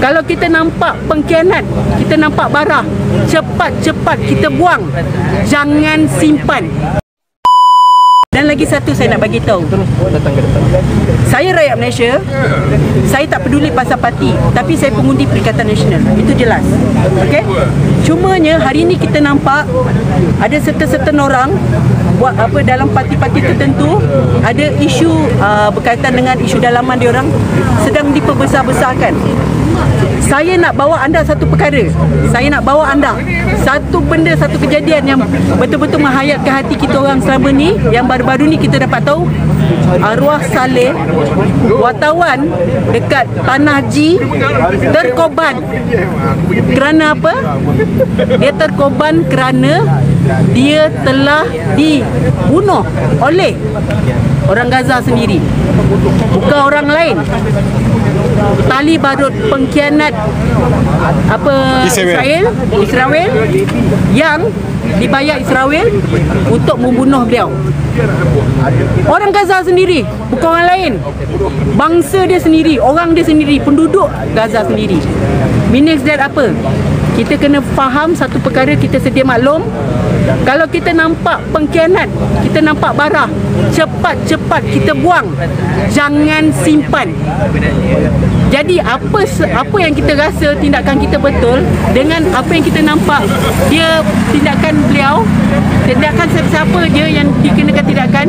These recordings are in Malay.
Kalau kita nampak pengkhianat, kita nampak barah, cepat-cepat kita buang. Jangan simpan. Dan lagi satu saya nak bagi tahu. Saya rakyat Malaysia, saya tak peduli pasal parti, tapi saya pengundi Perikatan Nasional. Itu jelas. Okey? Cumanya hari ini kita nampak ada certain orang buat apa dalam parti-parti tertentu, ada isu berkaitan dengan isu dalaman diorang sedang diperbesar-besarkan. Saya nak bawa anda satu perkara. Saya nak bawa anda satu benda, satu kejadian yang betul-betul menghayatkan hati kita orang selama ni. Yang baru-baru ni kita dapat tahu arwah Saleh, wartawan dekat Tanah G, terkorban. Kerana apa? Dia terkorban kerana dia telah dibunuh oleh orang Gaza sendiri, bukan orang lain. Tali barut pengkhianat Israel yang dibayar Israel untuk membunuh beliau. Orang Gaza sendiri, bukan orang lain. Bangsa dia sendiri, orang dia sendiri, penduduk Gaza sendiri. Meaning that apa? Kita kena faham satu perkara, kita sedia maklum. Kalau kita nampak pengkhianat, kita nampak barah, cepat-cepat kita buang. Jangan simpan. Jadi apa yang kita rasa tindakan kita betul dengan apa yang kita nampak dia tindakan beliau, tindakan siapa je yang dikenakan tindakan,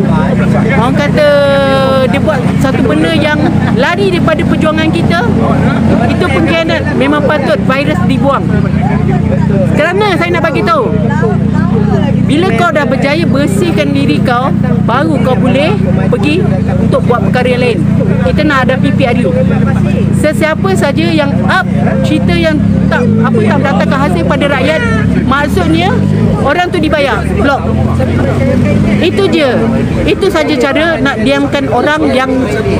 orang kata dia buat satu benda yang lari daripada perjuangan kita, itu pengkhianat. Memang patut virus dibuang. Kerana saya nak bagi tahu, bila kau dah berjaya bersihkan diri kau, baru kau boleh pergi untuk buat perkara yang lain. Kita nak ada PPRU. Sesiapa saja yang cerita yang tak mendatangkan hasil pada rakyat, maksudnya orang tu dibayar, blok. Itu je. Itu saja cara nak diamkan orang yang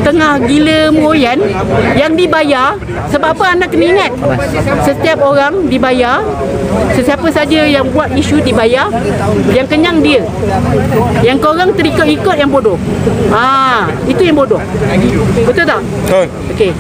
tengah gila meroyan, yang dibayar. Sebab apa anda kena ingat, setiap orang dibayar. Sesiapa saja yang buat isu dibayar. Yang kenyang dia, yang korang terikut-ikut yang bodoh. Itu yang bodoh. Betul tak? Betul. Okey.